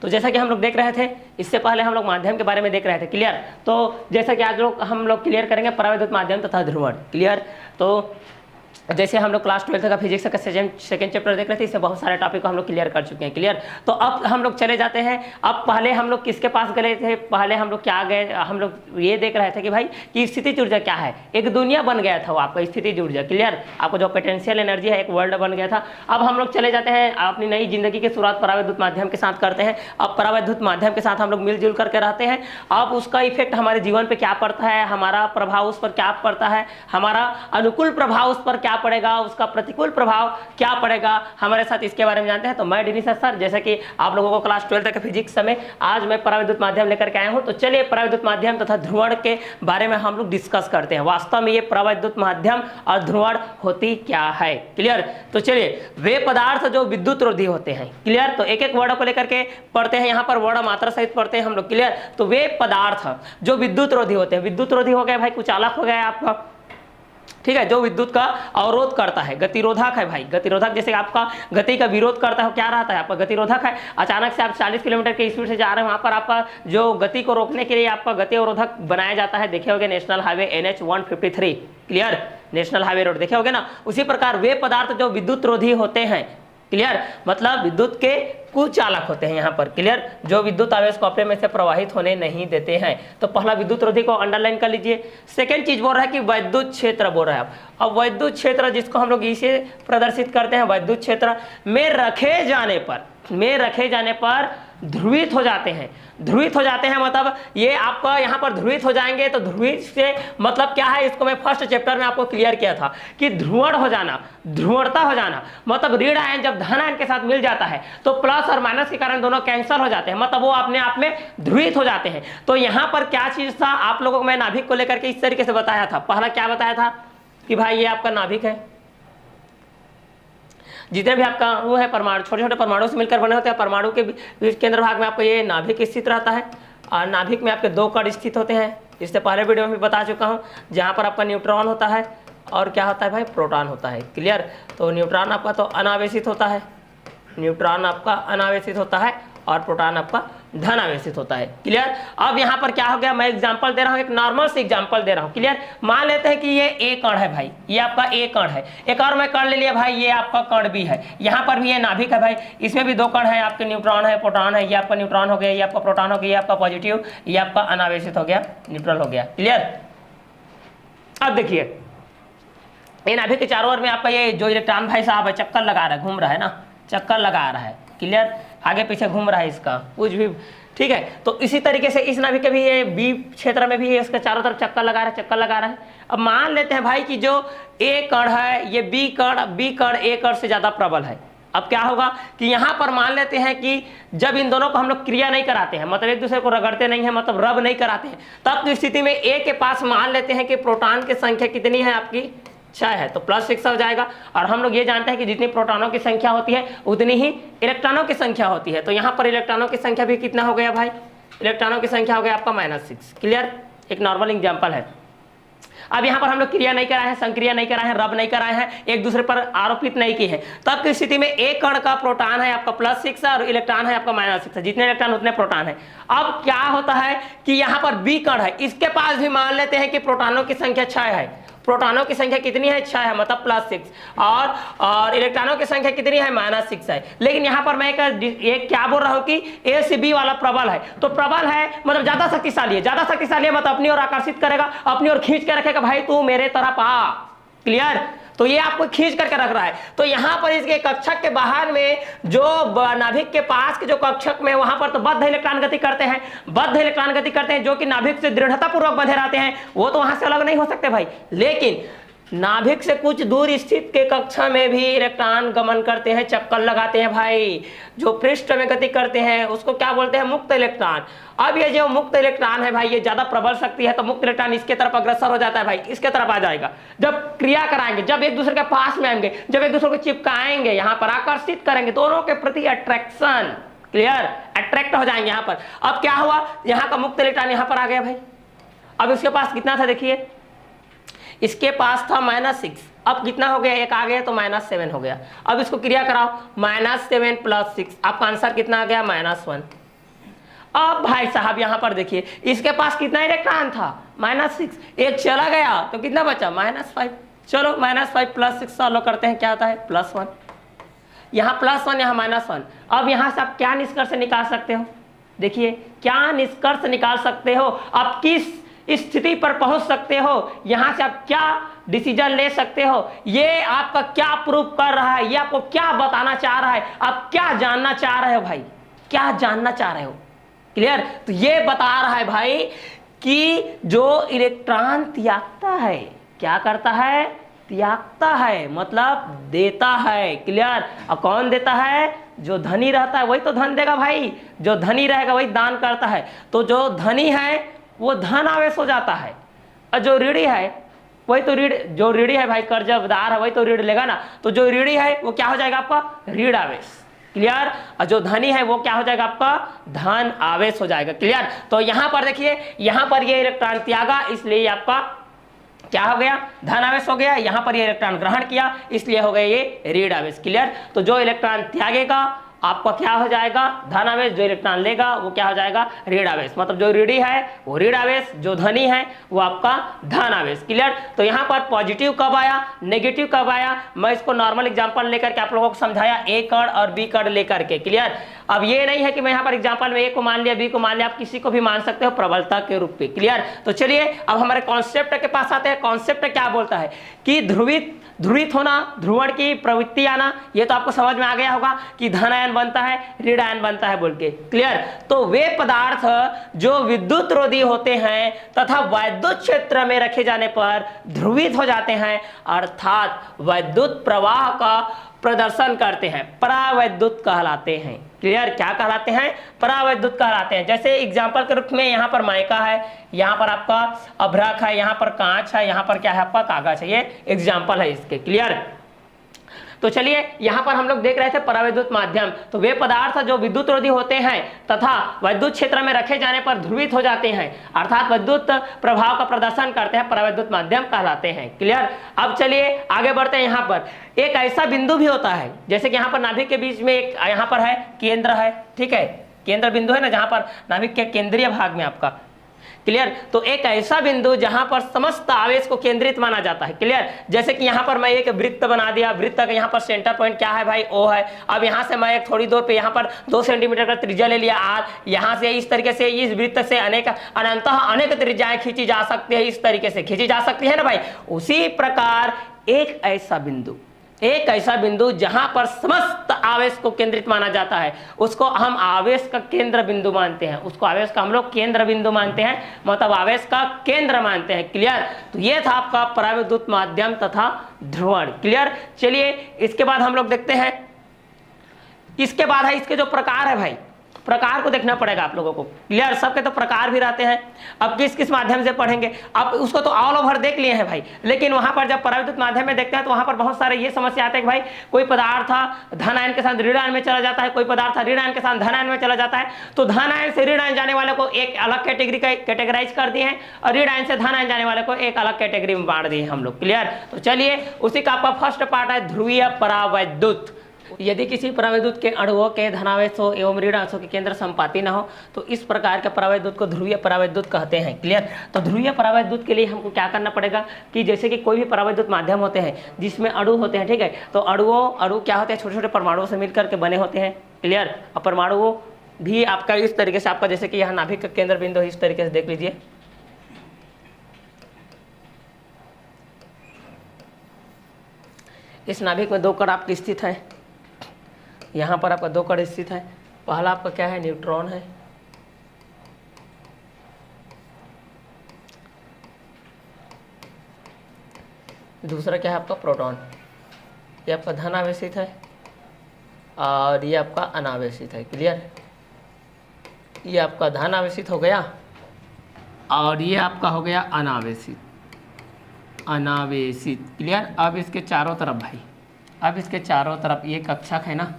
तो जैसा कि हम लोग देख रहे थे, इससे पहले हम लोग माध्यम के बारे में देख रहे थे, क्लियर। तो जैसा कि आज हम लोग क्लियर करेंगे परावैद्युत माध्यम तथा ध्रुवण, क्लियर। तो जैसे हम लोग क्लास 12 का फिजिक्स का सेकंड चैप्टर देख रहे थे, इससे बहुत सारे टॉपिक को हम लोग क्लियर कर चुके हैं, क्लियर। तो अब हम लोग चले जाते हैं, अब पहले हम लोग किसके पास गए थे, पहले हम लोग क्या गए, हम लोग ये देख रहे थे कि भाई कि स्थितिज ऊर्जा क्या है, एक दुनिया बन गया था वो आपका स्थितिज ऊर्जा, क्लियर। आपको जो पोटेंशियल एनर्जी है एक वर्ल्ड बन गया था। अब हम लोग चले जाते हैं अपनी नई जिंदगी की शुरुआत परावैद्युत माध्यम के साथ करते हैं। अब परावैद्युत माध्यम के साथ हम लोग मिलजुल करके रहते हैं। अब उसका इफेक्ट हमारे जीवन पर क्या पड़ता है, हमारा प्रभाव उस पर क्या पड़ता है, हमारा अनुकूल प्रभाव उस पर क्या पड़ेगा, उसका प्रतिकूल प्रभाव क्या पड़ेगा हमारे साथ, इसके बारे में जानते हैं। तो मैं डिनिशा सर, जैसे कि आप लोगों को क्लास 12 तक फिजिक्स में आज मैं परावैद्युत माध्यम लेकर के आया हूं। तो चलिए परावैद्युत माध्यम तथा ध्रुवण के बारे में हम लोग डिस्कस करते हैं, वास्तव में ये परावैद्युत माध्यम और ध्रुवण होती क्या है, क्लियर। तो चलिए, वे पदार्थ जो विद्युत रोधी होते हैं, क्लियर। तो एक एक वर्ड को लेकर के पढ़ते हैं, यहाँ पर वर्ण मात्रा सहित पढ़ते हैं हम लोग, क्लियर। तो वे पदार्थ जो विद्युत रोधी होते हैं, विद्युत रोधी हो गया भाई, कुछ अलग हो गया आपका, ठीक है, जो विद्युत का अवरोध करता है, गतिरोधक है भाई। गतिरोधक जैसे आपका गति का विरोध करता है, क्या रहता है आपका, गतिरोधक है। अचानक से आप 40 किलोमीटर के स्पीड से जा रहे हैं, वहां पर आपका जो गति को रोकने के लिए आपका गति अवरोधक बनाया जाता है, देखे होंगे national highway NH 153, clear, national highway road देखे होंगे ना। उसी प्रकार वे पदार्थ जो विद्युत रोधी होते हैं, क्लियर, मतलब विद्युत के कुचालक होते हैं यहाँ पर, क्लियर, जो विद्युत आवेश को अपने में से प्रवाहित होने नहीं देते हैं। तो पहला विद्युत रोधी को अंडरलाइन कर लीजिए। सेकंड चीज बोल रहा है कि वैद्युत क्षेत्र बोल रहा है। अब वैद्युत क्षेत्र जिसको हम लोग इसे प्रदर्शित करते हैं, वैद्युत क्षेत्र में रखे जाने पर ध्रुवित हो जाते हैं। ध्रुवित हो जाते हैं मतलब ये आपका यहाँ पर ध्रुवित हो जाएंगे। तो ध्रुवित से मतलब क्या है, इसको मैं फर्स्ट चैप्टर में आपको क्लियर किया था कि ध्रुवण हो जाना, ध्रुवणता हो जाना, मतलब ऋण आयन जब धन आयन के साथ मिल जाता है तो प्लस और माइनस के कारण दोनों कैंसिल हो जाते हैं, मतलब वो अपने आप में ध्रुवित हो जाते हैं। तो यहाँ पर क्या चीज था, आप लोगों को मैं नाभिक को लेकर के इस तरीके से बताया था। पहला क्या बताया था कि भाई ये आपका नाभिक है, जितने भी आपका वो है परमाणु, छोटे छोटे परमाणु से मिलकर बने होते हैं। परमाणु के केंद्र भाग में आपको ये नाभिक स्थित रहता है और नाभिक में आपके 2 कण स्थित होते हैं। इससे पहले वीडियो में भी बता चुका हूँ, जहाँ पर आपका न्यूट्रॉन होता है और क्या होता है भाई, प्रोटॉन होता है, क्लियर। तो न्यूट्रॉन आपका तो अनावेशित होता है, न्यूट्रॉन आपका अनावेशित होता है और प्रोटॉन आपका धन आवेशित होता है, क्लियर। अब यहाँ पर क्या हो गया, मैं एग्जांपल दे रहा हूँ, एक नॉर्मल से एग्जांपल दे रहा हूँ, क्लियर। मान लेते हैं कि ये ए कण है भाई, ये आपका ए कण है। एक और मैं कण ले लिया भाई, ये आपका कण भी है, यहाँ पर भी ये नाभिक है भाई, इसमें भी 2 कण है आपके, न्यूट्रॉन है, प्रोटॉन है। ये आपका न्यूट्रॉन हो गया, ये आपका प्रोटॉन हो गया, ये आपका पॉजिटिव, ये आपका अनावेशित हो गया, न्यूट्रल हो गया, क्लियर। अब देखिए, ये नाभिक के चारों ओर में आपका ये जो इलेक्ट्रॉन भाई साहब है चक्कर लगा रहा है, घूम रहा है ना, चक्कर लगा रहा है, क्लियर, आगे पीछे घूम रहा है इसका कुछ भी, ठीक है। तो इसी तरीके से इस नाभिक के भी ये बी क्षेत्र में भी ये इसके चारों तरफ चक्कर लगा रहा है। अब मान लेते हैं भाई कि जो ए कण है, ये बी कण ए कण से ज्यादा प्रबल है। अब क्या होगा कि यहाँ पर मान लेते हैं कि जब इन दोनों को हम लोग क्रिया नहीं कराते हैं, मतलब एक दूसरे को रगड़ते नहीं है, मतलब रब नहीं कराते हैं, तब तो स्थिति में ए के पास मान लेते हैं कि प्रोटॉन की संख्या कितनी है आपकी, 6 है, तो +6 हो जाएगा। और हम लोग ये जानते हैं कि जितनी प्रोटॉनों की संख्या होती है उतनी ही इलेक्ट्रॉनों की संख्या होती है। तो यहाँ पर इलेक्ट्रॉनों की संख्या भी कितना हो गया भाई, इलेक्ट्रॉनों की संख्या हो गया आपका -6, क्लियर। एक नॉर्मल एग्जांपल है। अब यहाँ पर हम लोग क्रिया नहीं कराए हैं, संक्रिया नहीं कराए हैं, रब नहीं कराए हैं, एक दूसरे पर आरोपित नहीं की है, तब की स्थिति में एक कण का प्रोटॉन है आपका +6 और इलेक्ट्रॉन है आपका -6 है, जितने इलेक्ट्रॉन उतने प्रोटॉन है। अब क्या होता है कि यहाँ पर बी कण है, इसके पास भी मान लेते हैं कि प्रोटॉनों की संख्या 6 है, प्रोटॉनों की संख्या कितनी है, 6 है, मतलब +6, और इलेक्ट्रॉनों की संख्या कितनी है, -6 है। लेकिन यहाँ पर मैं एक क्या बोल रहा हूँ कि ए से बी वाला प्रबल है, तो प्रबल है मतलब ज्यादा शक्तिशाली है, ज्यादा शक्तिशाली है मतलब अपनी ओर आकर्षित करेगा, अपनी ओर खींच के रखेगा, भाई तू मेरे तरफ आ, क्लियर। तो ये आपको खींच करके रख रहा है। तो यहाँ पर इसके कक्षक के बाहर में जो नाभिक के पास के जो कक्षक में, वहां पर तो बद्ध इलेक्ट्रॉन गति करते हैं, बद्ध इलेक्ट्रॉन गति करते हैं, जो कि नाभिक से दृढ़ता पूर्वक बंधे रहते हैं, वो तो वहां से अलग नहीं हो सकते भाई। लेकिन नाभिक से कुछ दूर स्थित के कक्षा में भी इलेक्ट्रॉन गमन करते हैं, चक्कर लगाते हैं भाई, जो पृष्ठ में गति करते हैं उसको क्या बोलते हैं, मुक्त इलेक्ट्रॉन। अब ये जो मुक्त इलेक्ट्रॉन है भाई, ये ज्यादा प्रबल शक्ति है, तो मुक्त इलेक्ट्रॉन इसके तरफ अग्रसर हो जाता है भाई, इसके तरफ आ जाएगा। जब क्रिया कराएंगे, जब एक दूसरे के पास में आएंगे, जब एक दूसरे को चिपकाएंगे, यहाँ पर आकर्षित करेंगे, दोनों के प्रति अट्रैक्शन, क्लियर, अट्रैक्ट हो जाएंगे यहाँ पर। अब क्या हुआ, यहाँ का मुक्त इलेक्ट्रॉन यहाँ पर आ गया भाई। अब इसके पास कितना था देखिए, इसके पास था -6, अब कितना हो गया, एक आ गया तो -7 हो गया। अब इसको क्रिया कराओ, -7 + 6, आपका आंसर कितना आ गया, -1, अब भाई साहब यहाँ पर देखिए इसके पास कितना इलेक्ट्रॉन था, -6, एक चला गया तो कितना बचा, -5। चलो -5 + 6 सॉल्व करते हैं, क्या आता है +1, यहाँ +1 यहाँ -1। अब यहाँ से आप क्या निष्कर्ष निकाल सकते हो, देखिए क्या निष्कर्ष निकाल सकते हो, आप किस स्थिति पर पहुंच सकते हो, यहाँ से आप क्या डिसीजन ले सकते हो, ये आपका क्या प्रूफ कर रहा है, ये आपको क्या बताना चाह रहा है, आप क्या जानना चाह रहे हो भाई, क्या जानना चाह रहे हो, क्लियर। तो ये बता रहा है भाई कि जो इलेक्ट्रॉन त्यागता है, क्या करता है, त्यागता है मतलब देता है, क्लियर। और कौन देता है, जो धनी रहता है वही तो धन देगा भाई, जो धनी रहेगा वही दान करता है। तो जो धनी है वो धन आवेश हो जाता है, और जो ऋणी है वही तो ऋण, जो ऋणी है भाई कर्जदार है वही तो ऋण लेगा ना, तो जो ऋणी है वो क्या हो जाएगा आपका ऋण आवेश, क्लियर। और जो धनी है वो क्या हो जाएगा आपका धन आवेश हो जाएगा, क्लियर। तो यहाँ पर देखिए यहाँ पर ये इलेक्ट्रॉन त्यागा इसलिए आपका क्या हो गया, धन आवेश हो गया। यहाँ पर ये इलेक्ट्रॉन ग्रहण किया इसलिए हो गया ये ऋण आवेश, क्लियर। तो जो इलेक्ट्रॉन त्यागेगा आपका क्या हो जाएगा धन आवेश, जो इलेक्ट्रॉन लेगा वो क्या हो जाएगा ऋण आवेश, मतलब जो ऋणी है वो ऋण आवेश, जो धनी है वो आपका धन आवेश, क्लियर। तो यहाँ पर पॉजिटिव कब आया, नेगेटिव कब आया, मैं इसको नॉर्मल एग्जांपल लेकर के आप लोगों को समझाया, ए कण और बी कण लेकर के, क्लियर। अब ये नहीं है कि मैं यहाँ पर एग्जांपल में ए को मान लिया बी को मान लिया, आप किसी को भी मान सकते हो प्रबलता के रूप में, क्लियर। तो चलिए अब हमारे कॉन्सेप्ट के पास आते हैं। कॉन्सेप्ट क्या बोलता है कि ध्रुवित होना, ध्रुवण की प्रवृत्ति आना, ये तो आपको समझ में आ गया होगा कि धन आयन बनता है ऋण आयन बनता है बोल के, क्लियर। तो वे पदार्थ जो विद्युत रोधी होते हैं तथा वैद्युत क्षेत्र में रखे जाने पर ध्रुवित हो जाते हैं, अर्थात वैद्युत प्रवाह का प्रदर्शन करते हैं, परावैद्युत कहलाते हैं, क्लियर। क्या कहलाते हैं, परावैद्युत कहलाते हैं। जैसे एग्जांपल के रूप में यहाँ पर माइका है, यहाँ पर आपका अभ्रक है, यहाँ पर कांच है, यहाँ पर क्या है आपका कागज है, ये एग्जांपल है इसके, क्लियर। तो चलिए यहाँ पर हम लोग देख रहे थे परावैद्युत माध्यम, तो वे पदार्थ जो विद्युत रोधी होते हैं तथा वैद्युत क्षेत्र में रखे जाने पर ध्रुवित हो जाते हैं, अर्थात वैद्युत प्रभाव का प्रदर्शन करते हैं, परावैद्युत माध्यम कहलाते हैं, क्लियर। अब चलिए आगे बढ़ते हैं। यहाँ पर एक ऐसा बिंदु भी होता है, जैसे कि यहाँ पर नाभिक के बीच में एक यहाँ पर है केंद्र है, ठीक है, केंद्र बिंदु है ना, जहाँ पर नाभिक के केंद्रीय भाग में आपका, क्लियर। तो एक ऐसा बिंदु जहां पर समस्त आवेश को केंद्रित माना जाता है, क्लियर। जैसे कि यहां पर मैं एक वृत्त बना दिया, वृत्त का यहां पर सेंटर पॉइंट क्या है भाई, ओ है। अब यहां से मैं एक थोड़ी दूर पे यहां पर 2 सेंटीमीटर का त्रिज्या ले लिया आर, यहां से इस तरीके से इस वृत्त से अनंतः अनेक त्रिज्याएं खींची जा सकती है, इस तरीके से खींची जा सकती है ना भाई। उसी प्रकार एक ऐसा बिंदु जहां पर समस्त आवेश को केंद्रित माना जाता है, उसको हम आवेश का केंद्र बिंदु मानते हैं, उसको आवेश का हम लोग केंद्र बिंदु मानते हैं, मतलब आवेश का केंद्र मानते हैं, क्लियर। तो ये था आपका परावैद्युत माध्यम तथा ध्रुवण, क्लियर। चलिए इसके बाद हम लोग देखते हैं, इसके बाद है इसके जो प्रकार है भाई, प्रकार को देखना पड़ेगा आप लोगों को, क्लियर। सबके तो प्रकार भी रहते हैं, अब किस किस माध्यम से पढ़ेंगे, अब उसको तो ऑल ओवर देख लिए हैं भाई, लेकिन वहां पर जब परावैद्युत माध्यम में देखते हैं तो वहां पर बहुत सारे ये समस्या आते हैं कि भाई कोई पदार्थ धन आयन के साथ ऋण आयन में चला जाता है, कोई पदार्थ ऋण आयन के साथ धन आयन में चला जाता है, तो धन आयन से ऋण आयन जाने वाले को एक अलग कैटेगरी का कैटेगराइज कर दिए हैं, और ऋण आयन से धन आयन जाने वाले को एक अलग कैटेगरी में बांट दिए हम लोग, क्लियर। तो चलिए उसी का आपका फर्स्ट पार्ट है ध्रुवीय परावैद्युत। यदि किसी परावैद्युत के अणुओं के धनावेशों एवं ऋणावेशों के केंद्र संपाती न हो तो इस प्रकार के परावैद्युत को ध्रुवीय परावैद्युत कहते हैं, क्लियर। तो ध्रुवीय परावैद्युत के लिए हमको क्या करना पड़ेगा कि जैसे कि कोई भी परावैद्युत माध्यम होते हैं जिसमें अणु होते हैं, ठीक है, तो अणु क्या होते हैं, छोटे छोटे परमाणुओं से मिलकर के बने होते हैं, क्लियर। और परमाणुओं भी आपका इस तरीके से, आपका जैसे कि यहाँ नाभिक का केंद्र बिंदु है, इस तरीके से देख लीजिए, इस नाभिक में 2 कण आपके स्थित है, यहाँ पर आपका 2 कण स्थित है। पहला आपका क्या है, न्यूट्रॉन है, दूसरा क्या है आपका प्रोटॉन। ये आपका धन आवेशित है और ये आपका अनावेशित है, क्लियर। ये आपका धन आवेशित हो गया और ये आपका हो गया अनावेशित, क्लियर। अब इसके चारों तरफ भाई, अब इसके चारों तरफ ये कक्षक है ना,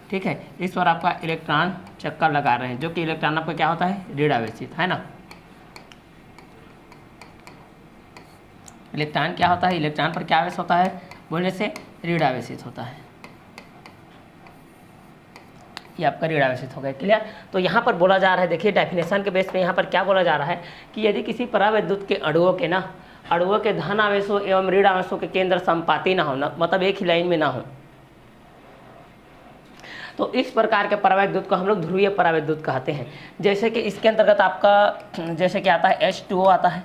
ठीक है, इस पर आपका इलेक्ट्रॉन चक्कर लगा रहे हैं, जो कि इलेक्ट्रॉन आपका क्या होता है, ऋण आवेशित है ना। इलेक्ट्रॉन क्या होता है, इलेक्ट्रॉन पर क्या आवेश होता है बोलने से ऋण आवेशित होता है, ये आपका ऋण आवेशित हो गया। क्लियर। तो यहाँ पर बोला जा रहा है, देखिए डेफिनेशन के बेस पे यहाँ पर क्या बोला जा रहा है कि यदि किसी परावैद्युत के अणुओं के धन आवेशों एवं ऋण आवेशों के केंद्र संपाती ना हो, मतलब एक ही लाइन में ना हो, तो इस प्रकार के परावैद्युत को हम लोग ध्रुवीय परावैद्युत कहते हैं। जैसे कि इसके अंतर्गत आपका जैसे कि आता है H2O आता है।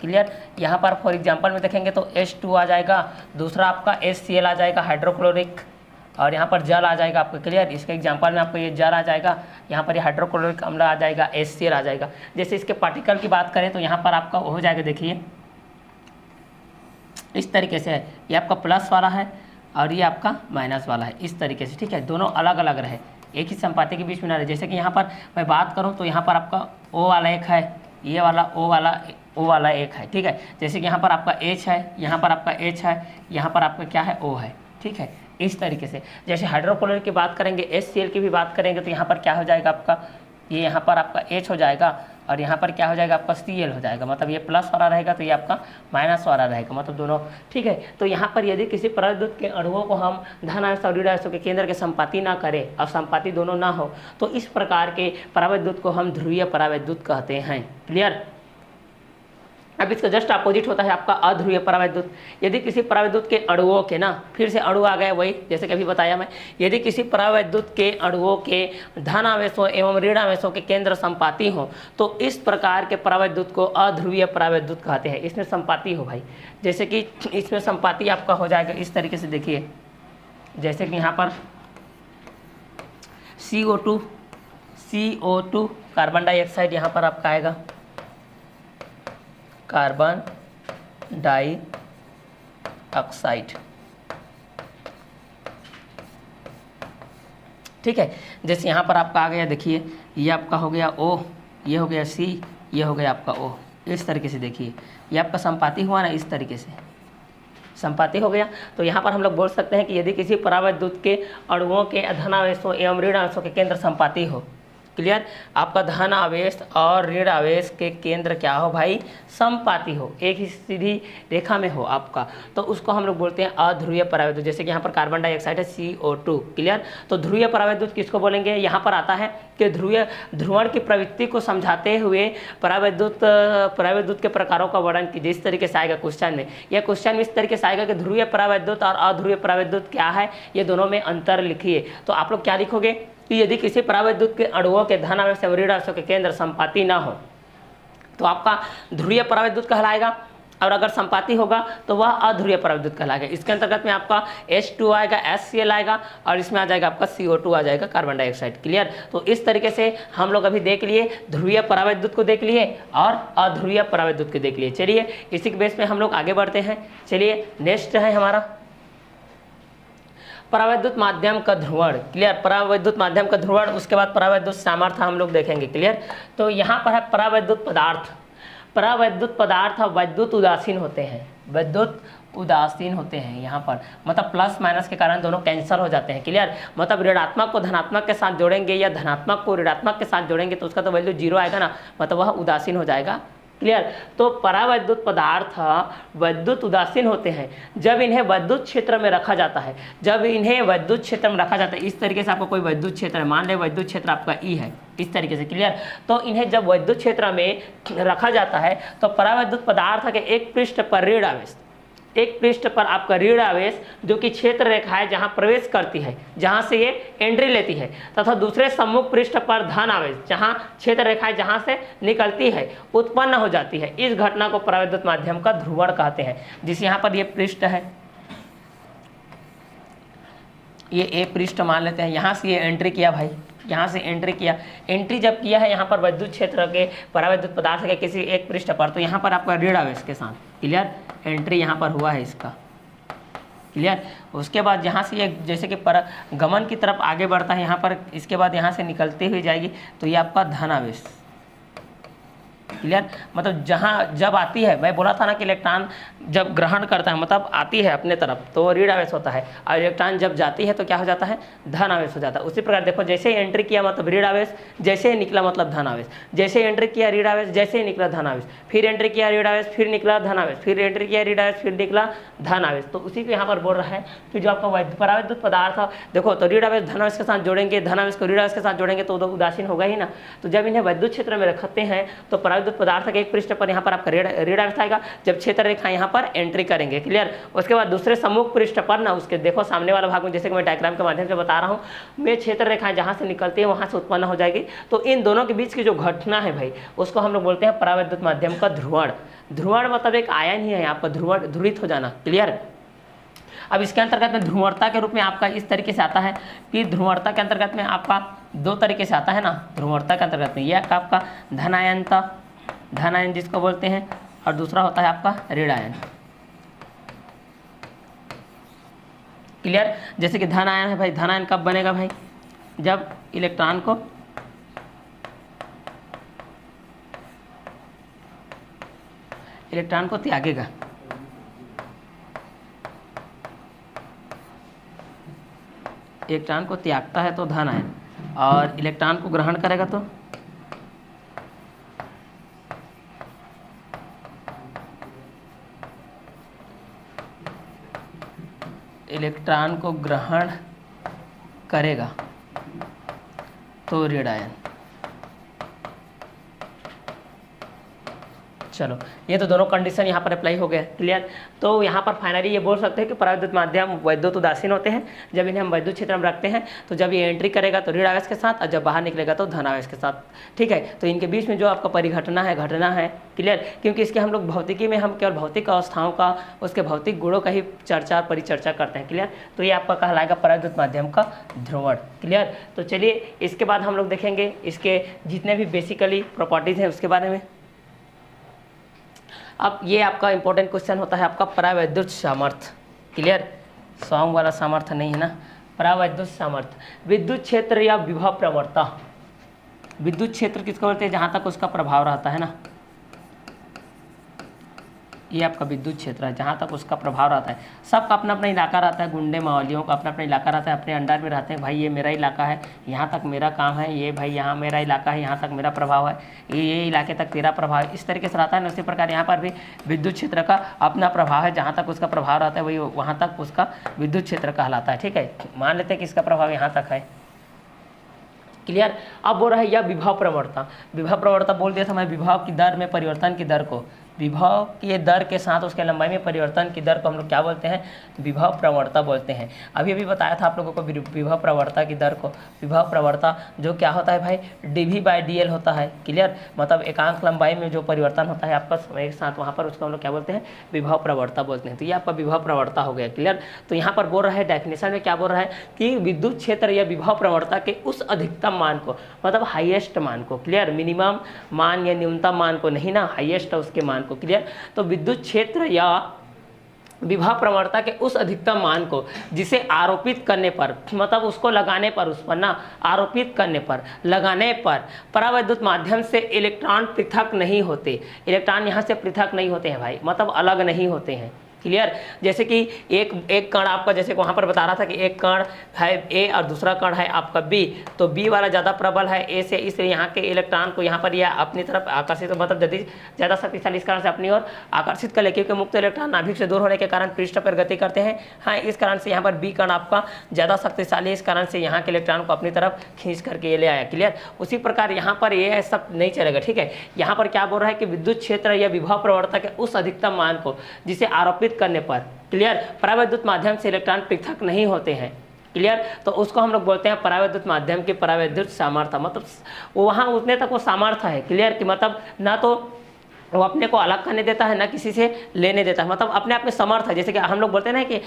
क्लियर। यहाँ पर फॉर एग्जांपल में देखेंगे तो H2 आ जाएगा, दूसरा आपका HCl आ जाएगा हाइड्रोक्लोरिक, और यहाँ पर जल आ जाएगा आपका। क्लियर। इसके एग्जांपल में आपको ये जल आ जाएगा, यहाँ पर ये हाइड्रोक्लोरिक अम्ल आ जाएगा, HCl आ जाएगा। जैसे इसके पार्टिकल की बात करें तो यहाँ पर आपका हो जाएगा, देखिए इस तरीके से है, ये आपका प्लस वाला है और ये आपका माइनस वाला है, इस तरीके से। ठीक है, दोनों अलग अलग रहे, एक ही संपाती के बीच में ना रहे। जैसे कि यहाँ पर मैं बात करूँ तो यहाँ पर आपका O वाला एक है, ये वाला O वाला एक है। ठीक है। जैसे कि यहाँ पर आपका H है, यहाँ पर आपका H है, यहाँ पर आपका क्या है O है। ठीक है, इस तरीके से। जैसे हाइड्रोक्लोरिक की बात करेंगे, HCl की भी बात करेंगे तो यहाँ पर क्या हो जाएगा आपका, ये यहाँ पर आपका H हो जाएगा और यहाँ पर क्या हो जाएगा आपका Cl हो जाएगा, मतलब ये प्लस वाला रहेगा तो ये आपका माइनस वाला रहेगा, मतलब दोनों। ठीक है। तो यहाँ पर यदि किसी परावैद्युत के अणुओं को हम धन आवेश और ऋण आवेशों के केंद्र के संपाती ना करें और संपाती दोनों ना हो, तो इस प्रकार के परावैद्युत को हम ध्रुवीय परावैद्युत कहते हैं। क्लियर। अब इसका जस्ट अपोजिट होता है आपका अध्रुवीय परावैद्युत। यदि किसी परावैद्युत के अणुओं के फिर से अणु आ गए, वही जैसे कि अभी बताया मैं, यदि किसी परावैद्युत के अणुओं के धन आवेशों एवं ऋण आवेशों के केंद्र संपाती हो, तो इस प्रकार के परावैद्युत को अध्रुवीय परावैद्युत कहते हैं। इसमें संपाती हो भाई, जैसे कि इसमें संपाती आपका हो जाएगा इस तरीके से। देखिए जैसे कि यहाँ पर CO2 कार्बन डाइऑक्साइड, यहाँ पर आपका आएगा कार्बन डाइऑक्साइड। ठीक है। जैसे यहाँ पर आपका आ गया, देखिए ये आपका हो गया O, ये हो गया C, ये हो गया आपका O, इस तरीके से। देखिए ये आपका संपाती हुआ ना, इस तरीके से संपाती हो गया। तो यहाँ पर हम लोग बोल सकते हैं कि यदि किसी परावैद्युत के अणुओं के धन आवेशों एवं ऋण आवेशों के केंद्र संपाती हो। क्लियर। आपका धन आवेश और ऋण आवेश के केंद्र क्या हो भाई, संपाती हो, एक ही सीधी रेखा में हो आपका, तो उसको हम लोग बोलते हैं अध्रुवीय परावैद्युत। जैसे कि यहाँ पर कार्बन डाइऑक्साइड है CO2। क्लियर। तो ध्रुवीय परावैद्युत किसको बोलेंगे, यहाँ पर आता है कि ध्रुवण की प्रवृत्ति को समझाते हुए परावैद्युत के प्रकारों का वर्णन कीजिए। इस तरीके से आएगा क्वेश्चन में, यह क्वेश्चन में इस तरीके से आएगा कि ध्रुवीय परावैद्युत और अध्रुवीय परावैद्युत क्या है, ये दोनों में अंतर लिखिए। तो आप लोग क्या लिखोगे कि यदि किसी परावैद्युत के अणुओं के धन आवेश एवं ऋण आवेशों के केंद्र संपाती ना हो तो आपका ध्रुवीय परावैद्युत कहलाएगा, और अगर संपाती होगा तो वह अध्रुवीय परावैद्युत कहलाएगा। इसके अंतर्गत में आपका H2 आएगा, HCl आएगा और इसमें आ जाएगा आपका CO2 आ जाएगा, कार्बन डाइऑक्साइड। क्लियर। तो इस तरीके से हम लोग अभी देख लिए, ध्रुवीय परावैद्युत को देख लिए और अध्रुवीय परावैद्युत को देख लिए। चलिए इसी के बेस पे हम लोग आगे बढ़ते हैं। चलिए नेक्स्ट है हमारा परावैद्युत माध्यम का ध्रुवण। क्लियर। परावैद्युत माध्यम का ध्रुवण, उसके बाद परावैद्युत सामर्थ्य हम लोग देखेंगे। क्लियर। तो यहाँ पर है परावैद्युत पदार्थ। परावैद्युत पदार्थ वैद्युत उदासीन होते हैं, वैद्युत उदासीन होते हैं यहाँ पर, मतलब प्लस माइनस के कारण दोनों कैंसिल हो जाते हैं। क्लियर। मतलब ऋणात्मक को धनात्मक के साथ जोड़ेंगे या धनात्मक को ऋणात्मक के साथ जोड़ेंगे तो उसका तो वैल्यू 0 आएगा ना, मतलब वह उदासीन हो जाएगा। क्लियर। तो परावैद्युत पदार्थ वैद्युत उदासीन होते हैं जब इन्हें वैद्युत क्षेत्र में रखा जाता है। जब इन्हें वैद्युत क्षेत्र में रखा जाता है, इस तरीके से आपको कोई वैद्युत क्षेत्र है, मान ले वैद्युत क्षेत्र आपका E है, इस तरीके से। क्लियर। तो इन्हें जब वैद्युत क्षेत्र में रखा जाता है तो परावैद्युत पदार्थ के एक पृष्ठ पर ऋण आवेश, एक पृष्ठ पर आपका ऋण आवेश जो कि क्षेत्र रेखा है जहां प्रवेश करती है, जहां से ये एंट्री लेती है, तथा दूसरे सम्मुख पृष्ठ पर धन आवेश जहां क्षेत्र रेखा है जहां से निकलती है, उत्पन्न हो जाती है। इस घटना को परावैद्युत माध्यम का ध्रुवण कहते हैं। जिस यहाँ पर ये पृष्ठ है, ये ए पृष्ठ मान लेते हैं, यहाँ से ये एंट्री किया भाई, यहाँ से एंट्री किया, एंट्री जब किया है यहाँ पर वैद्युत क्षेत्र के परावैद्युत पदार्थ के किसी एक पृष्ठ पर, तो यहाँ पर आपका ऋण आवेश के साथ क्लियर एंट्री यहाँ पर हुआ है इसका। क्लियर। उसके बाद यहाँ से ये जैसे कि गमन की तरफ आगे बढ़ता है यहाँ पर, इसके बाद यहाँ से निकलते हुए जाएगी तो ये आपका धन आवेश, क्लियर, मतलब जहाँ जब आती है, मैं बोला था ना कि इलेक्ट्रॉन जब ग्रहण करता है मतलब आती है अपने तरफ तो ऋण आवेश होता है, और इलेक्ट्रॉन जब जाती है तो क्या हो जाता है, धन आवेश हो जाता है। उसी प्रकार देखो जैसे ही एंट्री किया मतलब ऋण आवेश, जैसे ही निकला मतलब धन आवेश, जैसे ही एंट्री किया ऋण आवेश, जैसे ही निकला धन आवेश, फिर एंट्री किया ऋण आवेश, फिर निकला धन आवेश, फिर एंट्री किया ऋण आवेश, फिर निकला धन आवेश। तो उसी को यहाँ पर बोल रहा है कि जो आपका परावैद्युत पदार्थ देखो, तो ऋण आवेश धन आवेश के साथ जोड़ेंगे, धन आवेश को ऋण आवेश के साथ जोड़ेंगे तो उदासीन होगा ही ना। तो जब इन्हें वैद्युत क्षेत्र में रखते हैं तो परावैद्युत पदार्थ के एक पृष्ठ पर यहाँ पर आपका ऋण आवेश आएगा, जब क्षेत्र रेखा यहाँ पर एंट्री करेंगे। क्लियर, उसके बाद दूसरे सम्मुख पृष्ठ पर ना उसके देखो सामने वाला भाग में, जैसे कि मैं डायग्राम के माध्यम से बता रहा हूँ, में क्षेत्र रेखाएं जहाँ से निकलती है वहाँ से उत्पन्न हो जाएगी। तो इन दोनों के बीच की जो घटना है भाई, उसको हम लोग बोलते हैं परावैद्युत माध्यम का ध्रुवण। ध्रुवण मतलब एक आयन ही है आपका, ध्रुवण ध्रुवित हो जाना। क्लियर, अब इसके अंतर्गत में ध्रुवणता के रूप में आपका इस तरीके से आता है कि ध्रुवणता के अंतर्गत में आपका दो तरीके से आता है ना। ध्रुवणता के अंतर्गत में यह आपका धनायनता, धनायन जिसको बोलते हैं, और दूसरा होता है आपका ऋणायन। क्लियर, जैसे कि धन आयन है भाई, धन आयन कब बनेगा भाई, जब इलेक्ट्रॉन को त्यागेगा। इलेक्ट्रॉन को त्यागता है तो धन आयन, और इलेक्ट्रॉन को ग्रहण करेगा तो इलेक्ट्रॉन को ग्रहण करेगा तो ऋण आयन। चलो, ये तो दोनों कंडीशन यहाँ पर अप्लाई हो गया। क्लियर, तो यहाँ पर फाइनली ये बोल सकते हैं कि परावैद्युत माध्यम वैद्युत उदासीन होते हैं। जब इन्हें हम वैद्युत क्षेत्र में रखते हैं तो जब ये एंट्री करेगा तो ऋण आवेश के साथ, और जब बाहर निकलेगा तो धन आवेश के साथ। ठीक है, तो इनके बीच में जो आपका परिघटना है, घटना है। क्लियर, क्योंकि इसके हम लोग भौतिकी में हम केवल भौतिक अवस्थाओं का, उसके भौतिक गुणों का ही चर्चा परिचर्चा करते हैं। क्लियर, तो ये आपका कहलाएगा परावैद्युत माध्यम का ध्रुवण। क्लियर, तो चलिए इसके बाद हम लोग देखेंगे इसके जितने भी बेसिकली प्रॉपर्टीज हैं उसके बारे में। अब ये आपका इंपॉर्टेंट क्वेश्चन होता है आपका परावैद्युत सामर्थ्य। क्लियर, सॉन्ग वाला सामर्थ्य नहीं है ना, परावैद्युत सामर्थ्य। विद्युत क्षेत्र या विभव प्रवणता, विद्युत क्षेत्र किसको बोलते हैं, जहाँ तक उसका प्रभाव रहता है ना, ये आपका विद्युत क्षेत्र है, जहाँ तक उसका प्रभाव रहता है। सबका अपना अपना इलाका रहता है, गुंडे मावलियों का अपना अपना इलाका रहता है, अपने अंडर में रहते हैं। भाई ये मेरा इलाका है, यहाँ तक मेरा काम है, ये भाई यहाँ मेरा इलाका है, यहाँ तक मेरा प्रभाव है, ये इलाके तक तेरा प्रभाव है, इस तरीके से रहता है ना। उसी प्रकार यहाँ पर भी विद्युत क्षेत्र का अपना प्रभाव है, जहाँ तक उसका प्रभाव रहता है वही वहाँ तक उसका विद्युत क्षेत्र कहलाता है। ठीक है, मान लेते हैं कि इसका प्रभाव यहाँ तक है। क्लियर, अब बोल रहा है यह विभव प्रवणता। विभव प्रवणता बोल दिया था मैं, विभव की दर में परिवर्तन की दर को, विभव की दर के साथ उसके लंबाई में परिवर्तन की दर को हम लोग क्या बोलते हैं, विभव प्रवणता बोलते हैं। अभी बताया था आप लोगों को विभव प्रवणता की दर को। विभव प्रवणता जो क्या होता है भाई, dV/dl होता है। क्लियर, मतलब एकांक लंबाई में जो परिवर्तन होता है आपका समय के साथ, वहाँ पर उसको हम लोग क्या बोलते हैं, विभव प्रवणता बोलते हैं। तो ये आपका विभव प्रवणता हो गया। क्लियर, तो यहाँ पर बोल रहा है डेफिनेशन में क्या बोल रहा है कि विद्युत क्षेत्र या विभव प्रवणता के उस अधिकतम मान को, मतलब हाईएस्ट मान को। क्लियर, मिनिमम मान या न्यूनतम मान को नहीं ना, हाईएस्ट उसके मान को। क्लियर, तो विद्युत क्षेत्र या विभव प्रवणता के उस अधिकतम मान को जिसे आरोपित करने पर, मतलब उसको लगाने पर, उस पर ना आरोपित करने पर, लगाने पर परावैद्युत माध्यम से इलेक्ट्रॉन पृथक नहीं होते। इलेक्ट्रॉन यहाँ से पृथक नहीं होते हैं भाई, मतलब अलग नहीं होते हैं। क्लियर, जैसे कि एक कण आपका, जैसे वहाँ पर बता रहा था कि एक कण है ए और दूसरा कण है आपका बी, तो बी वाला ज़्यादा प्रबल है ए से, इसलिए यहाँ के इलेक्ट्रॉन को यहाँ पर यह अपनी तरफ आकर्षित, मतलब यदि ज़्यादा शक्तिशाली इस कारण से अपनी ओर आकर्षित कर ले, क्योंकि मुक्त इलेक्ट्रॉन नाभिक से दूर होने के कारण पृष्ठ पर गति करते हैं। हाँ, इस कारण से यहाँ पर बी कण आपका ज़्यादा शक्तिशाली, इस कारण से यहाँ के इलेक्ट्रॉन को अपनी तरफ खींच करके ये ले आया। क्लियर, उसी प्रकार यहाँ पर ये सब नहीं चलेगा। ठीक है, यहाँ पर क्या बोल रहा है कि विद्युत क्षेत्र या विभव प्रवणता के उस अधिकतम मान को जिसे आरोपित करने पर, क्लियर, परावैद्युत माध्यम से इलेक्ट्रॉन पृथक नहीं होते हैं। क्लियर, तो उसको हम लोग बोलते हैं परावैद्युत माध्यम के परावैद्युत सामर्थ्य, मतलब वहाँ उतने तक वो सामर्थ्य है। क्लियर, कि मतलब ना तो वो अपने को अलग करने देता है, ना किसी से लेने देता है, मतलब अपने आप में समर्थ है। जैसे कि हम लोग बोलते हैं ना कि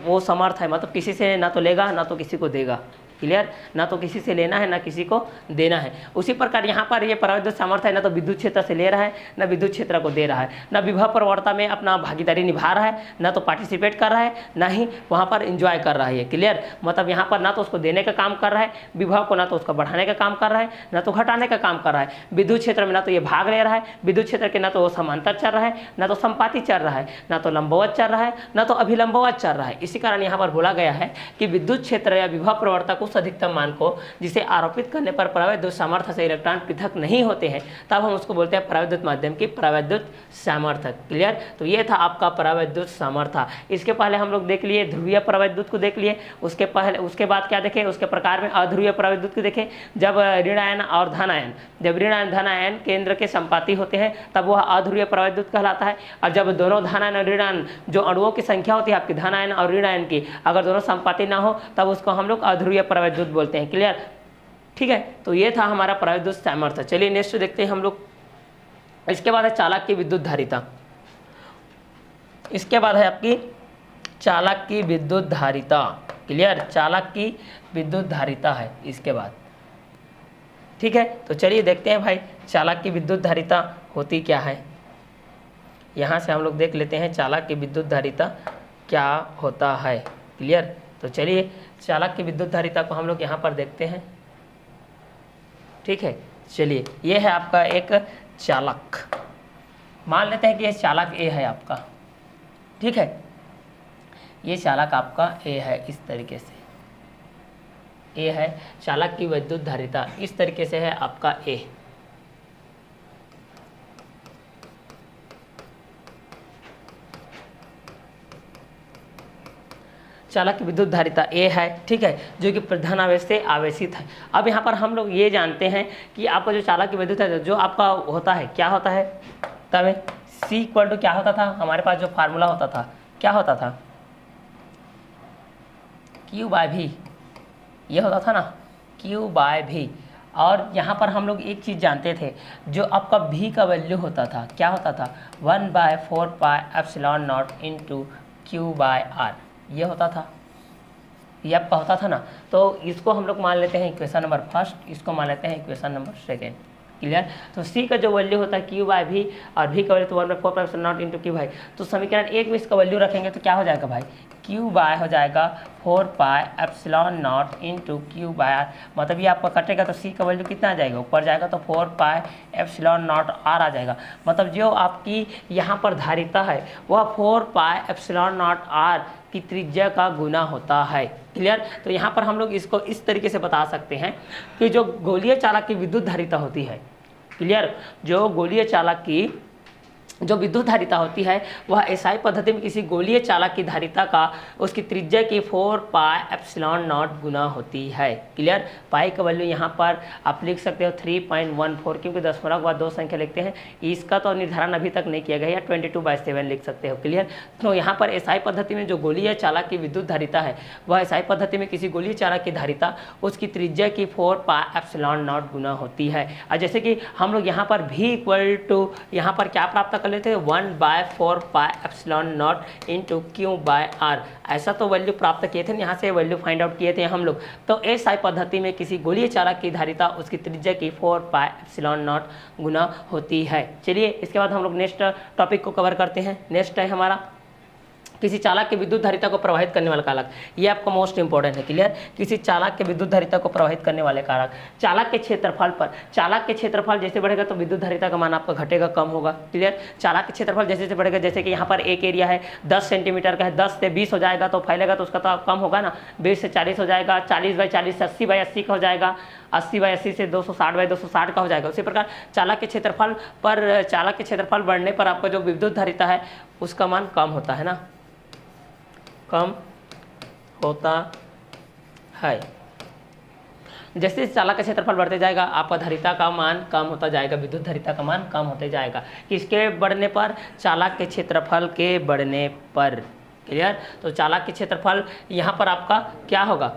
वो समर्थ है, मतलब किसी से ना तो लेगा ना तो किसी को देगा। क्लियर, ना तो किसी से लेना है ना किसी को देना है। उसी प्रकार यहाँ पर ये पराविद्युत सामर्थ्य है, ना तो विद्युत क्षेत्र से ले रहा है ना विद्युत क्षेत्र को दे रहा है, ना विभव प्रवणता में अपना भागीदारी निभा रहा है, ना तो पार्टिसिपेट कर रहा है, ना ही वहाँ पर इंजॉय कर रहा है। क्लियर, मतलब यहाँ पर ना तो उसको देने का काम कर रहा है विभव को, ना तो उसको बढ़ाने का काम कर रहा है, ना तो घटाने का काम कर रहा है। विद्युत क्षेत्र में ना तो ये भाग ले रहा है विद्युत क्षेत्र के, ना तो वो समांतर चल रहा है, ना तो संपाती चल रहा है, ना तो लंबवत चल रहा है, ना तो अभिलंबवत चल रहा है। इसी कारण यहाँ पर बोला गया है कि विद्युत क्षेत्र या विभव प्रवणता को उस अधिकतम मान को जिसे आरोपित करने पर परावैद्युत सामर्थ्य से इलेक्ट्रॉन पृथक नहीं होते हैं, तब हम उसको बोलते हैं परावैद्युत माध्यम की परावैद्युत सामर्थ्य। क्लियर, तो ये था आपका परावैद्युत सामर्थ्य। इसके पहले हम लोग देख लिए ध्रुवीय परावैद्युत को देख लिए, उसके बाद क्या देखें, उसके प्रकार में अध्रुवीय परावैद्युत को देखें। जब ऋण आयन और धन आयन, जब ऋण आयन धन आयन केंद्र के संपाती होते हैं तब वह अध्रुवीय परावैद्युत कहलाता है। और जब दोनों धन आयन और ऋण आयन जो अणुओं की संख्या होती है आपकी धन आयन और ऋण आयन की, अगर दोनों संपाती ना हो तब उसको हम लोग अध्रुवीय परावैद्युत बोलते हैं। क्लियर, ठीक है, तो ये था हमारा परावैद्युत सामर्थ्य। चलिए नेक्स्ट देखते हैं हम लोग। इसके बाद है चालक की विद्युत धारिता। इसके बाद है आपकी चालक की विद्युत धारिता। क्लियर, चालक की विद्युत धारिता है इसके बाद। ठीक है, तो चलिए देखते हैं भाई चालक की विद्युत धारिता होती क्या है। यहाँ से हम लोग देख लेते हैं चालक की विद्युत धारिता क्या होता है। क्लियर, तो चलिए चालक की विद्युत धारिता को हम लोग यहाँ पर देखते हैं। ठीक है, चलिए ये है आपका एक चालक, मान लेते हैं कि ये चालक ए है आपका। ठीक है, ये चालक आपका ए है, इस तरीके से ए है चालक की विद्युत धारिता, इस तरीके से है आपका ए। चालक की विद्युत धारिता ए है, ठीक है, जो कि प्रधान आवेश से आवेशित है। अब यहाँ पर हम लोग ये जानते हैं कि आपका जो चालक की विद्युत धारिता जो आपका होता है क्या होता है, तब सी इक्वल टू क्या होता था, हमारे पास जो फार्मूला होता था क्या होता था, क्यू बाय भी, ये होता था ना क्यू बाय भी। और यहाँ पर हम लोग एक चीज़ जानते थे, जो आपका भी का वैल्यू होता था क्या होता था 1/4 pi epsilon naught into q by r, ये होता था, ये आपका होता था ना। तो इसको हम लोग मान लेते हैं इक्वेशन नंबर फर्स्ट, इसको मान लेते हैं इक्वेशन नंबर सेकेंड। क्लियर, तो सी का जो वैल्यू होता है क्यू बाय भी और भी का वैल्यू तो 1/4 pi epsilon naught into q by, तो समीकरण एक में इसका वैल्यू रखेंगे तो क्या हो जाएगा भाई, क्यू बाय हो जाएगा 4 pi epsilon naught into q by r. मतलब ये आपका कटेगा तो सी का वैल्यू कितना आ जाएगा, ऊपर जाएगा तो 4 पाई एप्सिलॉन नॉट आर आ जाएगा। मतलब जो आपकी यहाँ पर धारिता है वह 4 पाई एप्सिलॉन नॉट आर की त्रिज्या का गुना होता है। क्लियर, तो यहाँ पर हम लोग इसको इस तरीके से बता सकते हैं कि जो गोलीय चालक की विद्युत धारिता होती है, क्लियर, जो गोलीय चालक की जो विद्युत धारिता होती है वह एसआई पद्धति में किसी गोलीय चालक की धारिता का उसकी त्रिज्या की 4 पाई एप्सिलॉन नॉट गुना होती है। क्लियर, पाई का वैल्यू यहाँ पर आप लिख सकते हो 3.14, क्योंकि दशमलव के बाद दो संख्या लिखते हैं, इसका तो निर्धारण अभी तक नहीं किया गया, या 22/7 लिख सकते हो। क्लियर, तो यहाँ पर एसआई पद्धति में जो गोलीय चालक की विद्युत धारिता है वह एसआई पद्धति में किसी गोलीय चालक की धारिता उसकी त्रिज्या की 4 पाई एप्सिलॉन नॉट गुना होती है। और जैसे कि हम लोग यहाँ पर भी इक्वल टू यहाँ पर क्या प्राप्त लेते हैं 1/4 pi epsilon naught into q by r, ऐसा तो वैल्यू प्राप्त किए थे, यहाँ से वैल्यू फाइंड आउट किए थे हम लोग। तो एसआई पद्धति में किसी गोलीय चालक की धारिता उसकी त्रिज्या की 4 पाई एप्सिलॉन नॉट गुना होती है। चलिए इसके बाद हम लोग नेक्स्ट टॉपिक को कवर करते हैं। नेक्स्ट है हमारा किसी चालक के विद्युत धारिता को प्रवाहित करने वाला कारक, ये आपका मोस्ट इंपॉर्टेंट है। क्लियर, किसी चालक के विद्युत धारिता को प्रवाहित करने वाले कारक, चालक के क्षेत्रफल पर, चालक के क्षेत्रफल जैसे बढ़ेगा तो विद्युत धारिता का मान आपका घटेगा, कम होगा। क्लियर, चालक के क्षेत्रफल जैसे जैसे बढ़ेगा, जैसे कि यहाँ पर एक एरिया है 10 सेंटीमीटर का है, 10 से 20 हो जाएगा तो फैलेगा तो उसका तो कम होगा ना, 20 से 40 हो जाएगा, 40/40 से 80/80 का हो जाएगा, 80/80 से 260/260 का हो जाएगा। उसी प्रकार चालक के क्षेत्रफल पर, चालक के क्षेत्रफल बढ़ने पर आपका जो विद्युत धारिता है उसका मान कम होता है ना, कम होता है। जैसे चालक का क्षेत्रफल बढ़ते जाएगा आपका धारिता का मान कम होता जाएगा, विद्युत धारिता का मान कम होते जाएगा। किसके बढ़ने पर, चालक के क्षेत्रफल के बढ़ने पर। क्लियर, तो चालक के क्षेत्रफल यहाँ पर आपका क्या होगा,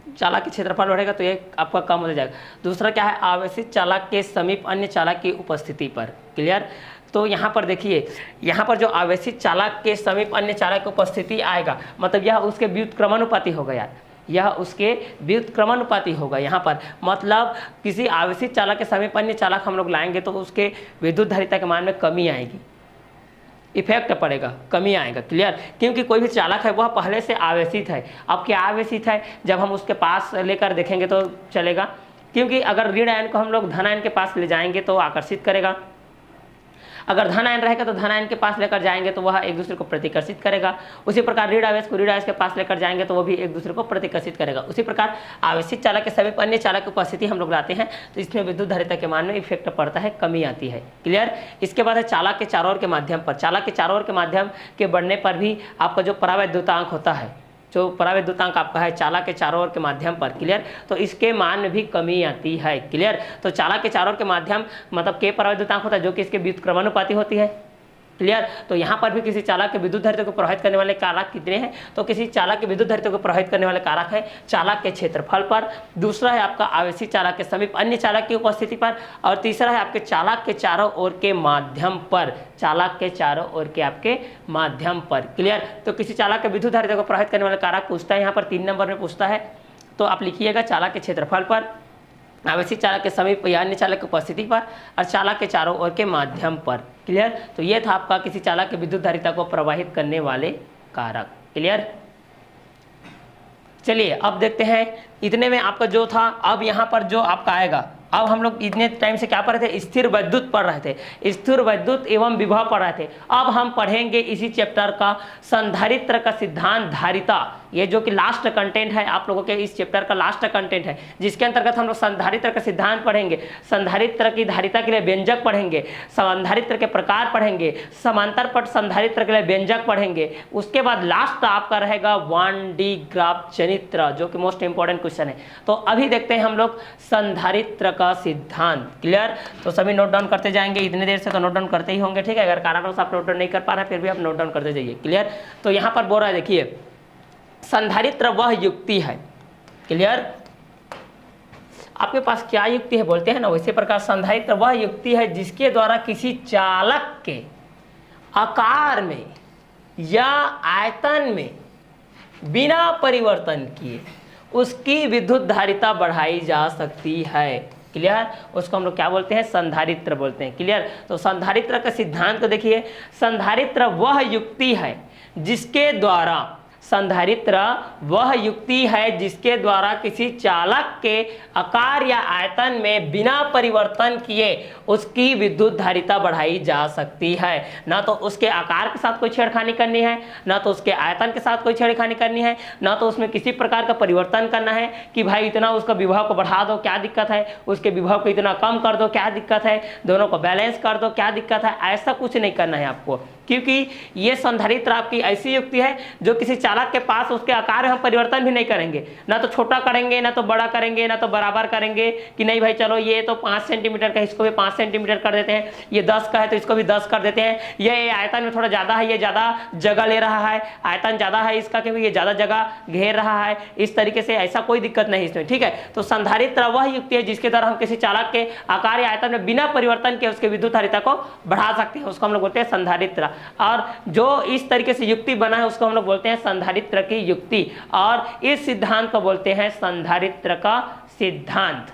चालक के क्षेत्रफल बढ़ेगा तो ये आपका कम हो जाएगा। दूसरा क्या है, आवेशित चालक के समीप अन्य चालक की उपस्थिति पर। क्लियर, तो यहाँ पर देखिए, यहाँ पर जो आवेशित चालक के समीप अन्य चालक की उपस्थिति आएगा, मतलब यह उसके व्युत्क्रमानुपाती होगा यार, यह उसके व्युत्क्रमानुपाती होगा। यहाँ पर मतलब किसी आवेशित चालक के समीप अन्य चालक हम लोग लाएंगे तो उसके विद्युत धारिता के मान में कमी आएगी, इफेक्ट पड़ेगा, कमी आएगा। क्लियर? क्योंकि कोई भी चालक है वह पहले से आवेशित है। अब क्या आवेशित है, जब हम उसके पास लेकर देखेंगे तो चलेगा, क्योंकि अगर ऋण आयन को हम लोग धन आयन के पास ले जाएंगे तो आकर्षित करेगा, अगर धन आयन रहेगा तो धन आयन के पास लेकर जाएंगे तो वह एक दूसरे को प्रतिकर्षित करेगा। उसी प्रकार ऋण आवेश को ऋण आवेश के पास लेकर जाएंगे तो वो भी एक दूसरे को प्रतिकर्षित करेगा। उसी प्रकार आवेशित चालक के समीप अन्य चालक की उपस्थिति हम लोग लाते हैं तो इसमें विद्युत धारिता के मान में इफेक्ट पड़ता है, कमी आती है। क्लियर? इसके बाद है चालक के चारों ओर के माध्यम पर। चालक के चारों ओर के माध्यम के बढ़ने पर भी आपका जो परावैद्युतांक होता है, जो परावैद्युतांक आपका है चालक के चारों ओर के माध्यम पर, क्लियर, तो इसके मान में भी कमी आती है। क्लियर? तो चालक के चारों ओर के माध्यम मतलब के परावैद्युतांक होता है जो कि इसके व्युत्क्रमानुपाती होती है। क्लियर? तो यहाँ पर भी किसी चालक के विद्युत धारिता को प्रभावित करने वाले कारक कितने हैं, तो किसी चालक के विद्युत धारिता को प्रभावित करने वाले कारक है चालक के क्षेत्रफल पर, दूसरा है आपका आवेशित चालक के समीप अन्य चालक की उपस्थिति पर, और तीसरा है आपके चालक के चारों ओर के माध्यम पर, चालक के चारों ओर के आपके माध्यम पर। क्लियर? तो किसी चालक के विद्युत धारिता को प्रभावित करने वाले कारक पूछता है, यहाँ पर 3 नंबर में पूछता है, तो आप लिखिएगा चालक के क्षेत्रफल पर, आवेशित चालक के समीप या अन्य चालक की उपस्थिति पर, और चालक के चारों ओर के माध्यम पर। क्लियर? तो ये था आपका किसी चालक के विद्युत धारिता को प्रवाहित करने वाले कारक। क्लियर? चलिए अब देखते हैं, इतने में आपका जो था, अब यहाँ पर जो आपका आएगा, अब हम लोग इतने टाइम से क्या पढ़ रहे थे, स्थिर विद्युत पढ़ रहे थे, स्थिर विद्युत एवं विभव पढ़ रहे थे। अब हम पढ़ेंगे इसी चैप्टर का संधारित्र का सिद्धांत धारिता, ये जो कि लास्ट कंटेंट है आप लोगों के इस चैप्टर का लास्ट कंटेंट है, जिसके अंतर्गत हम लोग संधारित्र का सिद्धांत पढ़ेंगे, संधारित्र की धारिता के लिए व्यंजक पढ़ेंगे, संधारित्र के प्रकार पढ़ेंगे, समांतर पट संधारित्र के लिए व्यंजक पढ़ेंगे। उसके बाद लास्ट आपका रहेगा 1D ग्राफ जनित्र, जो कि मोस्ट इंपॉर्टेंट क्वेश्चन है। तो अभी देखते हैं हम लोग संधारित्र का सिद्धांत। क्लियर? तो सभी नोट डाउन करते जाएंगे, इतने देर से तो नोट डाउन करते ही होंगे, ठीक है। अगर कारणवश आप नोट डाउन नहीं कर पा रहे फिर भी आप नोट डाउन करते जाइए। क्लियर? तो यहाँ पर बोल रहा है, देखिए, संधारित्र वह युक्ति है। क्लियर? आपके पास क्या युक्ति है बोलते हैं ना, वैसे प्रकार संधारित्र वह युक्ति है जिसके द्वारा किसी चालक के आकार में या आयतन में बिना परिवर्तन किए उसकी विद्युत धारिता बढ़ाई जा सकती है। क्लियर? उसको हम लोग क्या बोलते हैं, संधारित्र बोलते हैं। क्लियर? तो संधारित्र का सिद्धांत को देखिए, संधारित्र वह युक्ति है जिसके द्वारा, संधारित्र वह युक्ति है जिसके द्वारा किसी चालक के आकार या आयतन में बिना परिवर्तन किए उसकी विद्युत धारिता बढ़ाई जा सकती है। ना तो उसके आकार के साथ कोई छेड़खानी करनी है, ना तो उसके आयतन के साथ कोई छेड़खानी करनी है, ना तो उसमें किसी प्रकार का परिवर्तन करना है कि भाई इतना उसका विभव को बढ़ा दो क्या दिक्कत है, उसके विभव को इतना कम कर दो क्या दिक्कत है, दोनों को बैलेंस कर दो क्या दिक्कत है। ऐसा कुछ नहीं करना है आपको, क्योंकि ये संधारित्र आपकी ऐसी युक्ति है जो किसी चालक के पास उसके आकार में हम परिवर्तन भी नहीं करेंगे, ना तो छोटा करेंगे ना तो बड़ा करेंगे ना तो बराबर करेंगे कि नहीं भाई चलो ये तो 5 सेंटीमीटर का इसको भी 5 सेंटीमीटर कर देते हैं, ये 10 का है तो इसको भी 10 कर देते हैं, ये आयतन में थोड़ा ज़्यादा है, ये ज़्यादा जगह ले रहा है, आयतन ज़्यादा है इसका क्योंकि ये ज़्यादा जगह घेर रहा है, इस तरीके से ऐसा कोई दिक्कत नहीं इसमें। ठीक है? तो संधारित्र वह युक्ति है जिसके द्वारा हम किसी चालक के आकार या आयतन में बिना परिवर्तन के उसके विद्युत धारिता को बढ़ा सकते हैं, उसको हम लोग बोलते हैं संधारित्र। और जो इस तरीके से युक्ति बना है उसको हम लोग बोलते हैं संधारित्र की युक्ति, और इस सिद्धांत को बोलते हैं संधारित्र का सिद्धांत।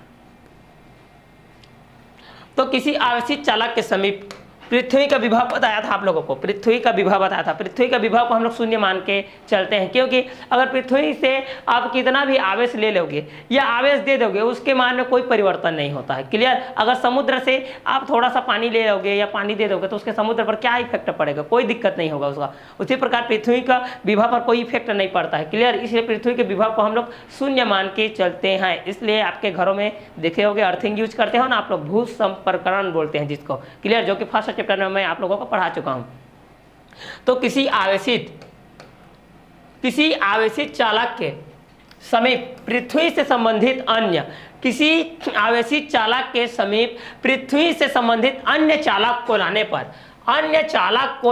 तो किसी आवेशित चालक के समीप पृथ्वी का विभव बताया था आप लोगों को, पृथ्वी का विभव बताया था, पृथ्वी का विभव को हम लोग शून्य मान के चलते हैं, क्योंकि अगर पृथ्वी से आप कितना भी आवेश ले लोगे या आवेश दे दोगे उसके मान में कोई परिवर्तन नहीं होता है। क्लियर? अगर समुद्र से आप थोड़ा सा पानी ले लोगे या पानी दे दोगे तो उसके समुद्र पर क्या इफेक्ट पड़ेगा, कोई दिक्कत नहीं होगा उसका। उसी प्रकार पृथ्वी का विभव पर कोई इफेक्ट नहीं पड़ता है। क्लियर? इसलिए पृथ्वी के विभव को हम लोग शून्य मान के चलते हैं। इसलिए आपके घरों में देखे होगे अर्थिंग यूज करते हो ना आप लोग, भू संपर्करण बोलते हैं जिसको। क्लियर? जो कि फर्स्ट चैप्टर में मैं आप लोगों को पढ़ा चुका हूं। तो किसी आवेशित चालक के समीप पृथ्वी से संबंधित अन्य, किसी आवेशित चालक के समीप पृथ्वी से संबंधित अन्य चालक को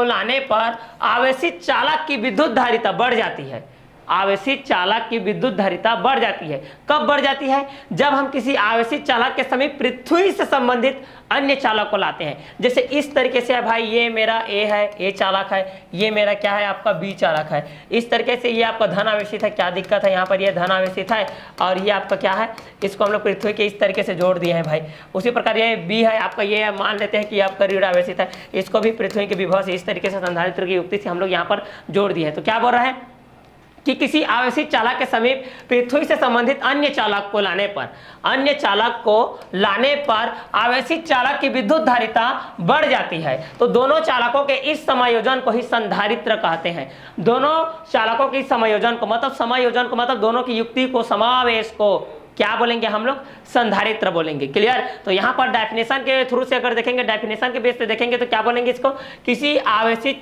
लाने पर आवेशित चालक की विद्युत धारिता बढ़ जाती है। आवेशित चालक की विद्युत धारिता बढ़ जाती है। कब बढ़ जाती है? जब हम किसी आवेशित चालक के समीप पृथ्वी से संबंधित अन्य चालक को लाते हैं। जैसे इस तरीके से है भाई, ये मेरा ए है, ए चालक है, ये मेरा क्या है आपका बी चालक है। इस तरीके से ये आपका धन आवेशित है, क्या दिक्कत है, यहाँ पर ये धन आवेशित है और ये आपका क्या है, इसको हम लोग पृथ्वी के इस तरीके से जोड़ दिए हैं भाई। उसी प्रकार ये बी है आपका, ये मान लेते हैं कि आपका ऋण आवेशित है, इसको भी पृथ्वी के विभव से इस तरीके से संधारित्र की युक्ति से हम लोग यहाँ पर जोड़ दिए हैं। तो क्या बोल रहा है कि किसी आवेशित चालक के समीप पृथ्वी से संबंधित अन्य चालक को लाने पर आवेशित चालक की विद्युत धारिता बढ़ जाती है। तो दोनों चालकों के इस समायोजन को ही संधारित्र कहते हैं। दोनों चालकों के समायोजन को मतलब दोनों की युक्ति को, समावेश को क्या बोलेंगे हम लोग? संधारित्र बोलेंगे। क्लियर? तो यहाँ पर डेफिनेशन के थ्रू से अगर देखेंगे, डेफिनेशन के बेस पे देखेंगे तो क्या बोलेंगे इसको? किसी आवेशित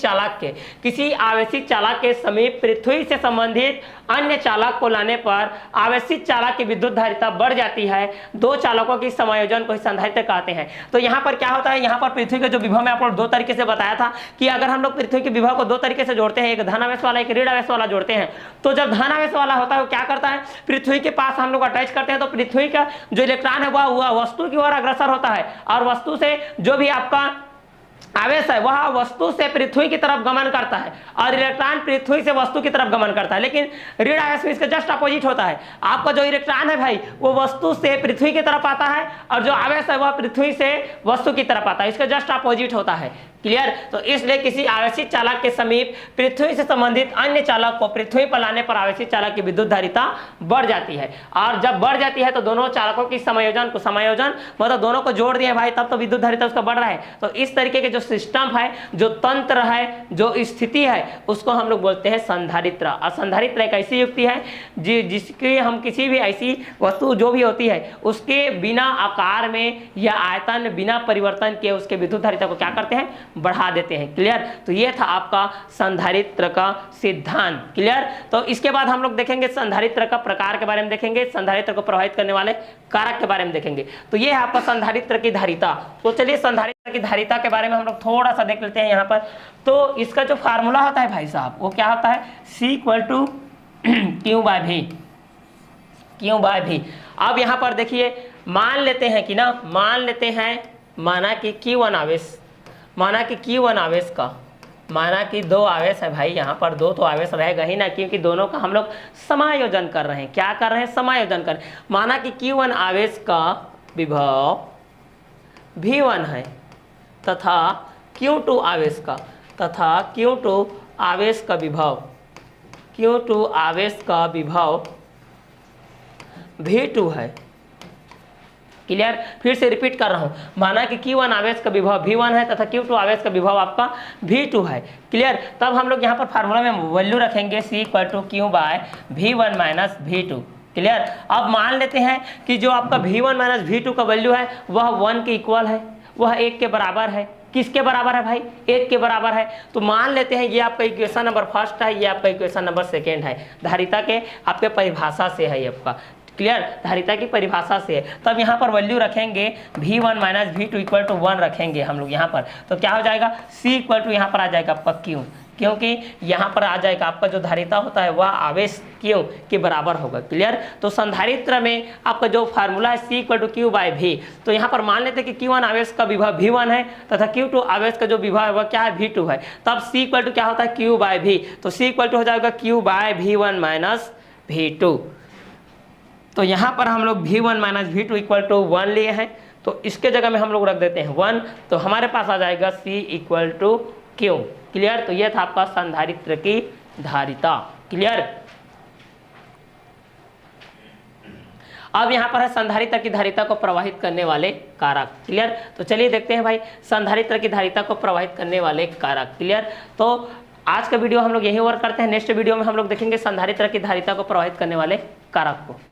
चालक के समीप पृथ्वी से संबंधित अन्य चालक को लाने पर आवेशित चालक की विद्युत धारिता बढ़ जाती है। दो चालकों के समायोजन को संधारित्र कहते हैं। तो यहाँ पर क्या होता है, यहाँ पर पृथ्वी के जो विभव में आपको दो तरीके से बताया था कि अगर हम लोग पृथ्वी के विभव को दो तरीके से जोड़ते हैं, एक धन आवेश वाला, एक ऋण आवेश वाला जोड़ते हैं, तो जब धन आवेश वाला होता है वो क्या करता है, पृथ्वी के पास हम लोग अटैच करते हैं तो पृथ्वी का जो इलेक्ट्रॉन है वह वस्तु की ओर अग्रसर होता है और वस्तु से जो भी आपका आवेश है वह वस्तु से पृथ्वी की तरफ गमन करता है और इलेक्ट्रॉन पृथ्वी से वस्तु की तरफ गमन करता है। लेकिन ऋण आवेश में इसका जस्ट अपोजिट होता है। आपका जो इलेक्ट्रॉन है भाई वो वस्तु से पृथ्वी की तरफ आता है और जो आवेश है वह पृथ्वी से वस्तु की तरफ आता है। इसका जस्ट अपोजिट होता है। क्लियर? तो इसलिए किसी आवेशित चालक के समीप पृथ्वी से संबंधित अन्य चालक को पृथ्वी पर लाने पर आवेशित चालक की विद्युत धारिता बढ़ जाती है। और जब बढ़ जाती है तो दोनों चालकों की समायोजन मतलब दोनों को जोड़ दिए भाई, तब तो विद्युत धारिता उसका बढ़ रहा है। तो इस तरीके के जो सिस्टम है, जो तंत्र है, जो स्थिति है, उसको हम लोग बोलते हैं संधारित्र। और संधारित्र एक ऐसी युक्ति है जिसकी हम किसी भी ऐसी वस्तु जो भी होती है उसके बिना आकार में या आयतन, बिना परिवर्तन किए उसके विद्युत धारिता को क्या करते हैं, बढ़ा देते हैं। क्लियर? तो ये था आपका संधारित्र का सिद्धांत। क्लियर? तो इसके बाद हम लोग देखेंगे संधारित्र का प्रकार के बारे में देखेंगे, संधारित्र को प्रभावित करने वाले कारक के बारे में देखेंगे। तो ये है आपका संधारित्र की धारिता। तो चलिए संधारित्र की धारिता के बारे में हम लोग थोड़ा सा देख लेते हैं यहाँ पर। तो इसका जो फार्मूला होता है भाई साहब वो क्या होता है, C = Q/V। अब यहाँ पर देखिए, मान लेते हैं माना कि दो आवेश है भाई, यहाँ पर दो तो आवेश रहेगा ही ना, क्योंकि दोनों का हम लोग समायोजन कर रहे हैं। क्या कर रहे हैं? समायोजन कर रहे हैं। माना कि Q1 आवेश का विभव V1 है तथा Q2 आवेश का विभव V2 है। क्लियर? फिर से रिपीट कर रहा हूं, माना कि Q1 आवेश का विभव V1 है तथा Q2 आवेश का विभव आपका V2 है। क्लियर? तब हम लोग यहाँ पर फार्मूला में वैल्यू रखेंगे C = Q/V1 - V2। क्लियर? अब मान लेते हैं कि जो आपका V1 - V2 का वैल्यू है वह 1 के इक्वल है, वह 1 के बराबर है। किसके बराबर है भाई? 1 के बराबर है। तो मान लेते हैं ये आपका इक्वेशन नंबर फर्स्ट है, ये आपका इक्वेशन नंबर सेकेंड है। धारिता के आपके परिभाषा से है ये आपका। क्लियर? धारिता की परिभाषा से है। तब यहाँ पर वैल्यू रखेंगे V1 - V2 = 1 रखेंगे हम लोग यहाँ पर। तो क्या हो जाएगा, C = यहाँ पर आ जाएगा आपका Q, क्योंकि यहाँ पर आ जाएगा आपका जो धारिता होता है वह आवेश Q के बराबर होगा। क्लियर? तो संधारित्र में आपका जो फार्मूला है C = Q/V। तो यहाँ पर मान लेते हैं कि Q1 आवेश का विभव V1 है तथा Q2 आवेश का जो विभव है वह क्या है, V2 है। तब C = क्या होता है, Q/V। तो C = हो जाएगा Q/V1 - V2। तो यहाँ पर हम लोग V1 - V2 = 1 लिए हैं, तो इसके जगह में हम लोग रख देते हैं 1, तो हमारे पास आ जाएगा C = Q। क्लियर? तो यह था आपका संधारित्र की धारिता। क्लियर? अब यहाँ पर है संधारित्र की धारिता को प्रवाहित करने वाले कारक। क्लियर? तो चलिए देखते हैं भाई संधारित्र की धारिता को प्रवाहित करने वाले कारक। क्लियर? तो आज का वीडियो हम लोग यही ओवर करते हैं। नेक्स्ट वीडियो में हम लोग देखेंगे संधारित्र की धारिता को प्रवाहित करने वाले कारक को।